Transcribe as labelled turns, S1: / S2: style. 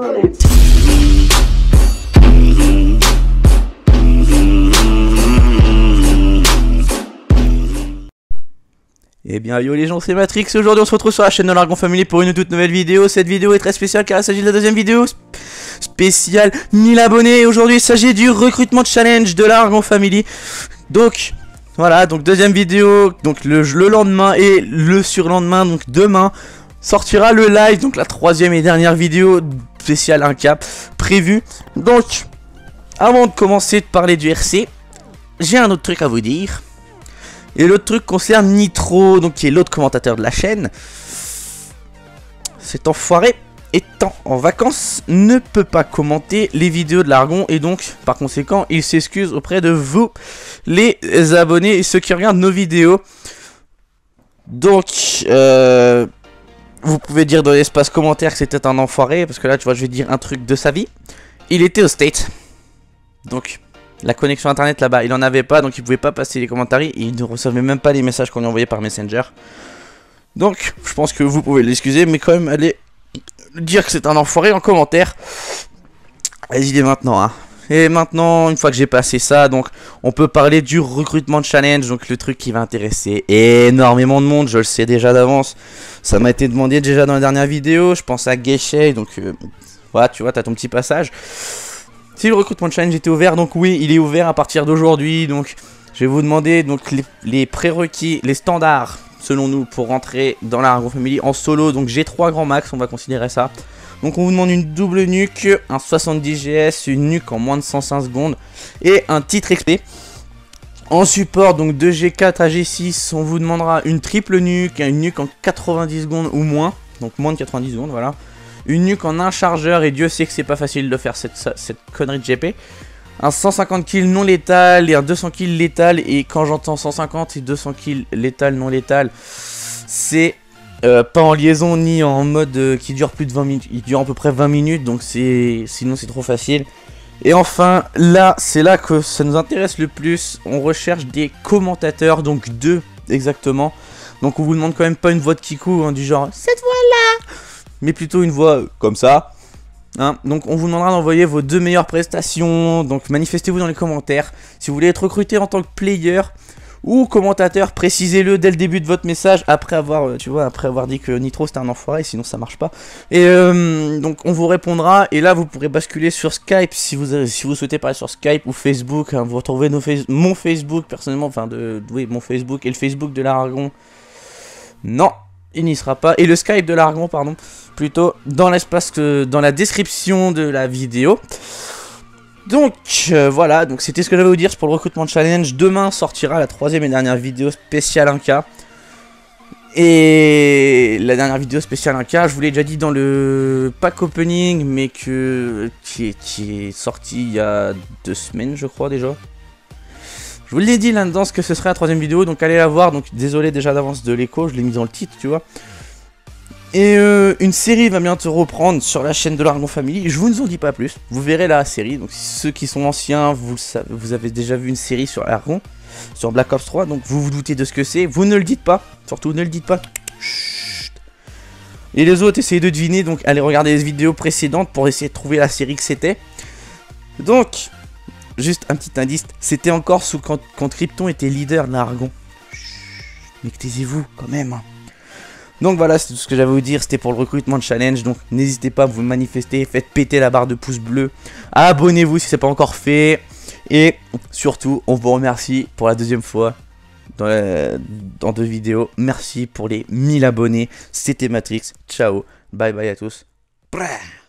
S1: Eh bien yo les gens, c'est Matrix, aujourd'hui on se retrouve sur la chaîne de l'Argon Family pour une toute nouvelle vidéo. Cette vidéo est très spéciale car il s'agit de la deuxième vidéo spéciale 1000 abonnés. Aujourd'hui il s'agit du recrutement challenge de l'Argon Family. Donc voilà, donc deuxième vidéo, donc le lendemain et le surlendemain, donc demain sortira le live, donc la troisième et dernière vidéo spéciale 1K prévue. Donc avant de commencer de parler du RC, j'ai un autre truc à vous dire. Et l'autre truc concerne Nitro, donc qui est l'autre commentateur de la chaîne. Cet enfoiré, étant en vacances, ne peut pas commenter les vidéos de l'Argon. Et donc, par conséquent, il s'excuse auprès de vous, les abonnés et ceux qui regardent nos vidéos. Donc, vous pouvez dire dans l'espace commentaire que c'était un enfoiré. Parce que là, tu vois, je vais dire un truc de sa vie. Il était au State. Donc... la connexion internet là-bas, il en avait pas, donc il pouvait pas passer les commentaires. Il ne recevait même pas les messages qu'on lui envoyait par Messenger. Donc, je pense que vous pouvez l'excuser, mais quand même, allez dire que c'est un enfoiré en commentaire. Vas-y, dès maintenant, hein. Et maintenant, une fois que j'ai passé ça, donc on peut parler du recrutement challenge, donc le truc qui va intéresser énormément de monde, je le sais déjà d'avance. Ça m'a été demandé déjà dans la dernière vidéo, je pense à Geishay, donc voilà, tu vois, t'as ton petit passage. Si le recrutement challenge était ouvert, donc oui, il est ouvert à partir d'aujourd'hui. Donc, je vais vous demander donc les prérequis, les standards, selon nous, pour rentrer dans la Argon Family en solo. Donc, j'ai 3 grands max, on va considérer ça. Donc, on vous demande une double nuque, un 70 GS, une nuque en moins de 105 secondes et un titre XP. En support, donc de G4 à G6, on vous demandera une triple nuque, une nuque en 90 secondes ou moins. Donc, moins de 90 secondes, voilà. Une nuque en un chargeur, et Dieu sait que c'est pas facile de faire cette connerie de GP. Un 150 kills non létal et un 200 kills létal. Et quand j'entends 150 et 200 kills létal non létal, c'est pas en liaison ni en mode qui dure plus de 20 minutes. Il dure à peu près 20 minutes, donc sinon c'est trop facile. Et enfin, là, c'est là que ça nous intéresse le plus. On recherche des commentateurs, donc 2 exactement. Donc on vous demande quand même pas une voix de Kikou, hein, du genre cette voix-là, mais plutôt une voix comme ça. Hein. Donc on vous demandera d'envoyer vos 2 meilleures prestations. Donc manifestez-vous dans les commentaires. Si vous voulez être recruté en tant que player ou commentateur, précisez-le dès le début de votre message. Après avoir, tu vois, après avoir dit que Nitro c'était un enfoiré, sinon ça marche pas. Et donc on vous répondra. Et là vous pourrez basculer sur Skype si vous souhaitez parler sur Skype ou Facebook. Hein. Vous retrouvez mon Facebook personnellement, enfin oui, mon Facebook et le Facebook de l'Argon. Non, il n'y sera pas. Et le Skype de l'Argon, pardon, plutôt dans l'espace que dans la description de la vidéo. Donc voilà, donc c'était ce que j'avais à vous dire pour le recrutement challenge. Demain sortira la troisième et dernière vidéo spéciale 1K. Et la dernière vidéo spéciale 1K, je vous l'ai déjà dit dans le pack opening, mais qui est sorti il y a 2 semaines, je crois déjà. Je vous l'ai dit là-dedans ce que ce serait la troisième vidéo, donc allez la voir. Donc désolé déjà d'avance de l'écho, je l'ai mis dans le titre, tu vois. Et une série va bientôt reprendre sur la chaîne de l'Argon Family. Je vous en dis pas plus, vous verrez la série. Donc ceux qui sont anciens, vous avez déjà vu une série sur l'Argon, sur Black Ops 3. Donc vous vous doutez de ce que c'est, vous ne le dites pas. Surtout ne le dites pas. Chut. Et les autres essayez de deviner, donc allez regarder les vidéos précédentes pour essayer de trouver la série que c'était. Donc... juste un petit indice, c'était encore quand Krypton était leader de l'Argon. Mais taisez-vous quand même. Donc voilà, c'est tout ce que j'avais à vous dire, c'était pour le recrutement de challenge. Donc n'hésitez pas à vous manifester, faites péter la barre de pouce bleu. Abonnez-vous si ce n'est pas encore fait. Et surtout, on vous remercie pour la deuxième fois dans 2 vidéos. Merci pour les 1000 abonnés. C'était Matrix, ciao, bye bye à tous. Brrr.